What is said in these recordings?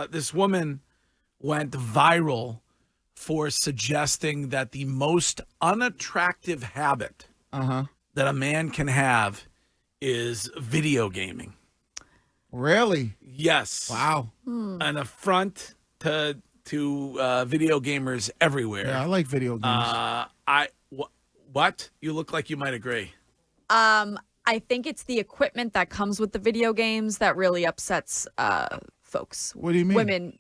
this woman went viral for suggesting that the most unattractive habit that a man can have is video gaming. Really? Yes. Wow. An affront to video gamers everywhere. Yeah, I like video games. What? You look like you might agree. I think it's the equipment that comes with the video games that really upsets folks. What do you mean? Women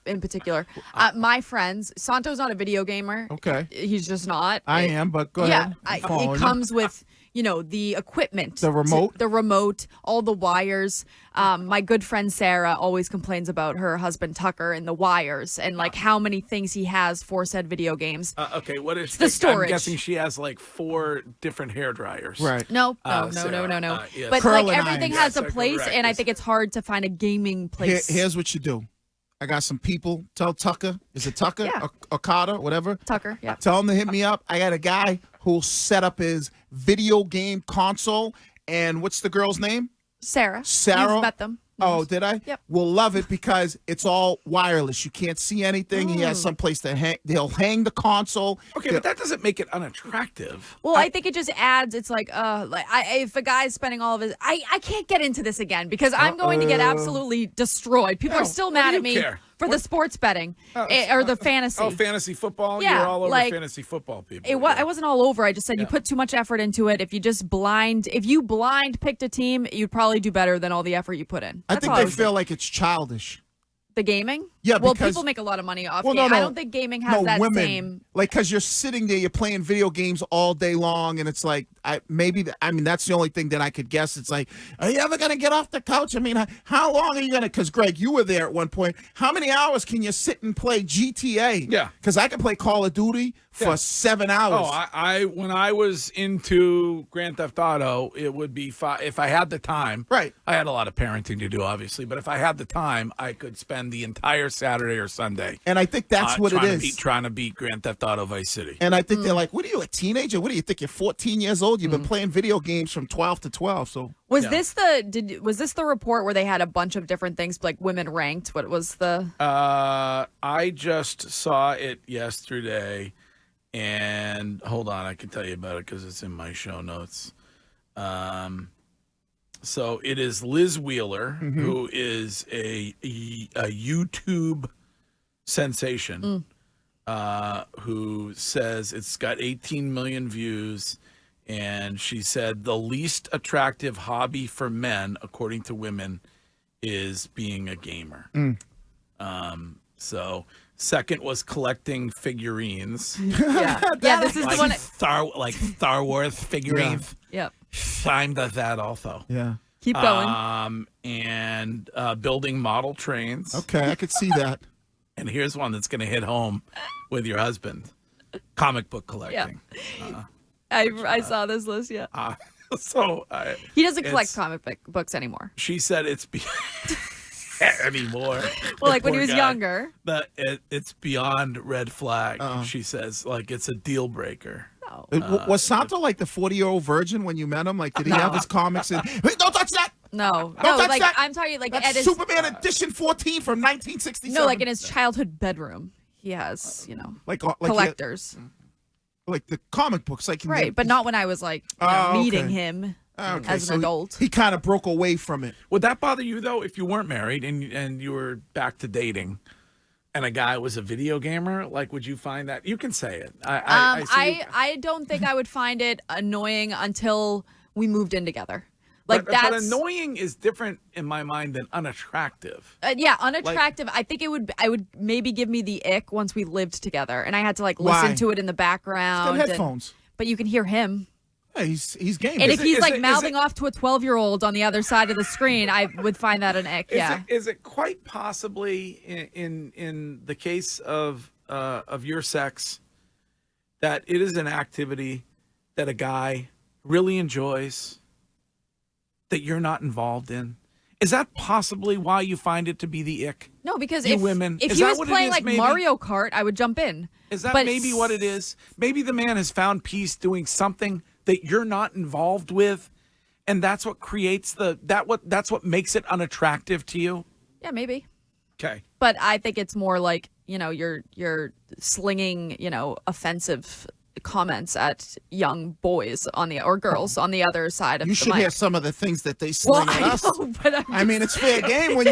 in particular. My friends, Santo's not a video gamer. Okay. He's just not. I am, but go ahead. It comes with, the equipment. The remote? The remote, all the wires. My good friend Sarah always complains about her husband Tucker and the wires and like how many things he has for said video games. Okay, what is the storage? I'm guessing she has like 4 different hair dryers. Right. No. Yes. But Curl like and everything iron. has a Yes, place, correct. and I think it's hard to find a gaming place. Here's what you do. I got some people. Tell Tucker. Is it Tucker? Yeah. Okada, whatever. Tucker, yeah. Tell him to hit me up. I got a guy who'll set up his video game console. And what's the girl's name? Sarah. Sarah. You've met them. Oh, did I? Yep. We'll love it because it's all wireless. You can't see anything. He has some place to hang. They'll hang the console. Okay, but that doesn't make it unattractive. Well, I think it just adds. It's like, if a guy's spending all of his, I can't get into this again because I'm going to get absolutely destroyed. People are still mad at me for the sports betting or the fantasy. Oh, fantasy football? Yeah, You're all over like, fantasy football, people. I wasn't all over. I just said you put too much effort into it. If you blind picked a team, you'd probably do better than all the effort you put in. I think they feel like it's childish. The gaming? Yeah, well, because people make a lot of money off well, game. no, I don't think gaming has that women, same. Like, because you're sitting there, you're playing video games all day long, and it's like, that's the only thing that I could guess. It's like, are you ever going to get off the couch? I mean, how long are you going to, because Greg, you were there at one point. How many hours can you sit and play GTA? Yeah. Because I can play Call of Duty for 7 hours. Oh, when I was into Grand Theft Auto, it would be if I had the time. Right. I had a lot of parenting to do, obviously, but if I had the time, I could spend the entire Saturday or Sunday. And I think that's what it is. Trying to beat Grand Theft Auto Vice City. And I think they're like, what are you, a teenager? What do you think? You're 14 years old? You've been playing video games from 12 to 12. So Was this the report where they had a bunch of different things, like women ranked? What was the? I just saw it yesterday, and hold on, I can tell you about it because it's in my show notes. So it is Liz Wheeler, who is a YouTube sensation, who says it's got 18 million views, and she said the least attractive hobby for men, according to women, is being a gamer. So second was collecting figurines. This is like the one. Star Wars figurines. Yep. Time does that also. yeah. Keep going. And building model trains. Okay, I could see that. And here's one that's going to hit home with your husband: comic book collecting. I saw this list. Yeah. He doesn't collect comic books anymore. She said it's anymore. Well, like when he Poor was guy. younger. It's beyond red flag. She says, like, it's a deal breaker. No. Was Santo like the 40-year-old virgin when you met him? Like, did he have his comics? And hey, don't touch that! No, touch like that! I'm talking like That's at his Superman Edition 14 from 1967. no, like in his childhood bedroom, he has like collectors, like the comic books, like right? But not when I was like meeting him as an adult. He kind of broke away from it. Would that bother you though if you weren't married and you were back to dating? And a guy was a video gamer, like, would you find that? You can say it. I don't think I would find it annoying until we moved in together. Like but annoying is different in my mind than unattractive. Unattractive. I think I would maybe give me the ick once we lived together, and I had to like listen to it in the background. He's got headphones. But you can hear him. Yeah, he's gaming. And if he's like mouthing off to a 12-year-old on the other side of the screen, I would find that an ick. Is it quite possibly in the case of your sex that it is an activity that a guy really enjoys that you're not involved in? Is that possibly why you find it to be the ick? No, because you if women, if is he that was what it playing is, like maybe? Mario Kart, I would jump in. Is that But maybe what it is? Maybe the man has found peace doing something that you're not involved with, and that's what creates that's what makes it unattractive to you. Yeah, maybe. Okay. But I think it's more like, you're slinging, offensive comments at young boys or girls on the other side of the You should mic. hear some of the things that they sling at us. Know, but I mean, it's fair game when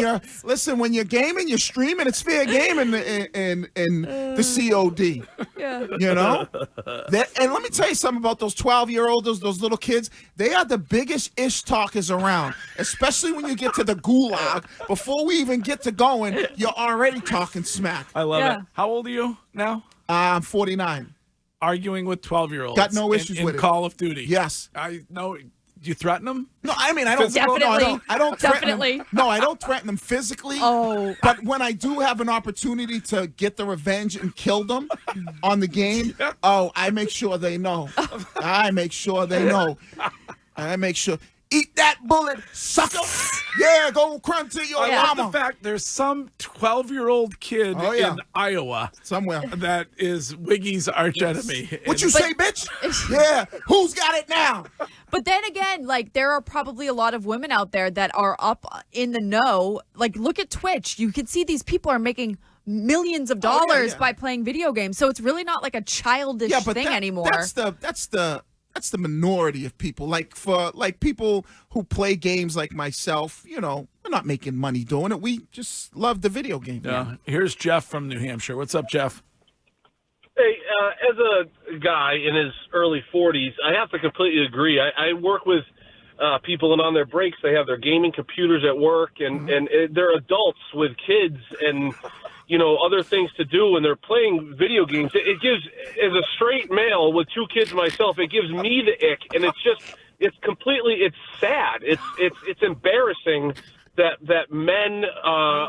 you're gaming, you're streaming. It's fair game in the COD. Yeah. You know, and let me tell you something about those 12-year-olds, those little kids. They are the biggest ish talkers around, especially when you get to the gulag. Before we even get to going, you're already talking smack. I love it. How old are you now? I'm 49. Arguing with 12-year-olds. Got no issues with it. In Call of Duty. Yes. I know. Do you threaten them? No, I mean, I don't. Definitely. I don't threaten Definitely. them. No, I don't threaten them physically. Oh. But when I do have an opportunity to get the revenge and kill them on the game, I make sure they know. I make sure they know. I make sure. Eat that bullet, sucker. Yeah, go crunch to your I mama. love the fact there's some 12-year-old kid in Iowa somewhere that is Wiggy's archenemy. What you say, bitch? Yeah, who's got it now? But then again, like, there are probably a lot of women out there that are up in the know. Like, look at Twitch. You can see these people are making millions of dollars by playing video games. So it's really not like a childish thing anymore. That's the minority of people. Like for people who play games like myself, we're not making money doing it. We just love the video game. Yeah. Here's Jeff from New Hampshire. What's up, Jeff? Hey, as a guy in his early 40s, I have to completely agree. I work with people, and on their breaks, they have their gaming computers at work, and they're adults with kids and other things to do, and they're playing video games. It gives, as a straight male with 2 kids myself, it gives me the ick, and it's sad. It's embarrassing that men,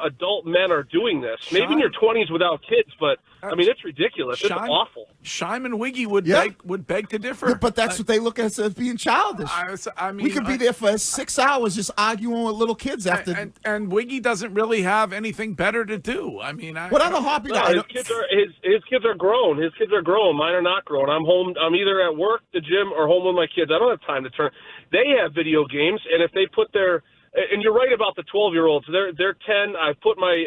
adult men, are doing this. Maybe in your 20s without kids, but I mean, it's ridiculous. It's awful. Shime and Wiggy would beg to differ. Yeah, but that's what they look at as being childish. I mean, we could be there for 6 hours just arguing with little kids after. And Wiggy doesn't really have anything better to do. I mean, what other hobby? His kids are grown. His kids are grown. Mine are not grown. I'm home. I'm either at work, the gym, or home with my kids. I don't have time to turn. They have video games, and if they put their and you're right about the 12-year-olds. They're 10. I've put my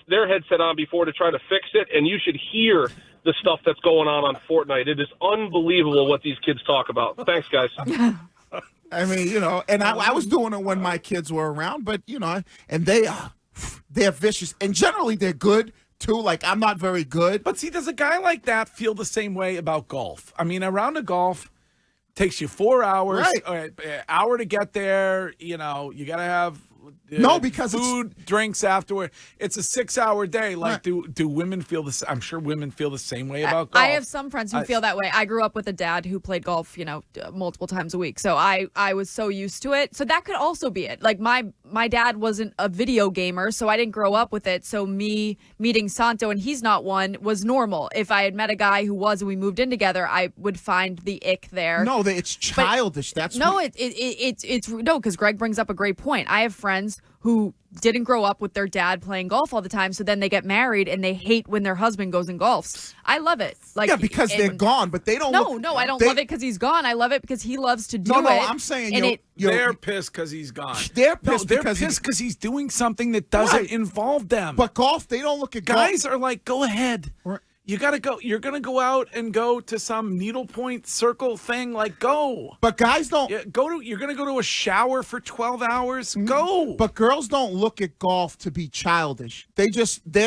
their headset on before to try to fix it, and you should hear the stuff that's going on Fortnite. It is unbelievable what these kids talk about. Thanks, guys. I mean, and I was doing it when my kids were around, but and they're vicious, and generally they're good too. Like, I'm not very good. But see, does a guy like that feel the same way about golf? I mean, a round of golf takes you 4 hours, hour to get there. You got to have because food, drinks afterward. It's a 6-hour day. Like, do women feel this? I'm sure women feel the same way about golf. I have some friends who feel that way. I grew up with a dad who played golf, multiple times a week. So I was so used to it. So that could also be it. Like, my dad wasn't a video gamer, so I didn't grow up with it. So me meeting Santo, and he's not one, was normal. If I had met a guy who was and we moved in together, I would find the ick there. No, it's childish. It's no, because Greg brings up a great point. I have friends who didn't grow up with their dad playing golf all the time, so then they get married and they hate when their husband goes and golfs. I love it. Like, because they're gone, but they don't. No, I don't love it because he's gone. I love it because he loves to do it. No, I'm saying they're pissed because he's gone. They're pissed because he's doing something that doesn't involve them. But golf, they don't look at guys golf. are like, go ahead. You gotta go. You're gonna go out and go to some needlepoint circle thing. Like, go. But guys don't You're gonna go to a shower for 12 hours. Go. But girls don't look at golf to be childish. They're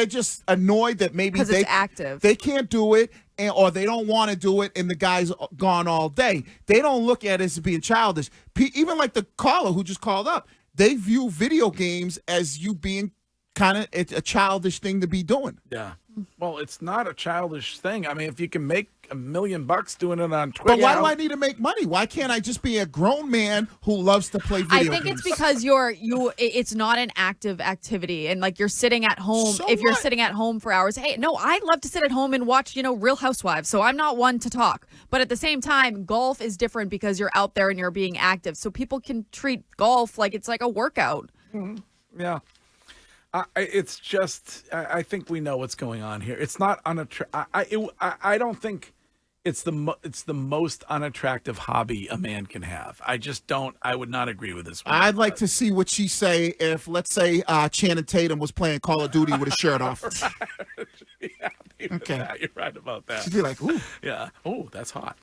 just annoyed that maybe it's active. They can't do it, or they don't want to do it, and the guy's gone all day. They don't look at it as being childish. Even like the caller who just called up, they view video games as you being kind of a childish thing to be doing. Yeah. Well, it's not a childish thing. I mean, if you can make $1 million doing it on Twitch. But why do I need to make money? Why can't I just be a grown man who loves to play video games? I think it's because it's not an active activity, and like, you're sitting at home. So if you're sitting at home for hours, hey, no, I love to sit at home and watch, Real Housewives. So I'm not one to talk. But at the same time, golf is different because you're out there and you're being active. So people can treat golf like it's like a workout. Mm-hmm. Yeah. It's just, I think we know what's going on here. It's not unattractive. I don't think it's the most unattractive hobby a man can have. I would not agree with this one. I'd like to see what she say if, let's say, Channing Tatum was playing Call of Duty with his shirt off. Yeah, Okay. you're right about that. She'd be like, ooh. Yeah. Oh, that's hot.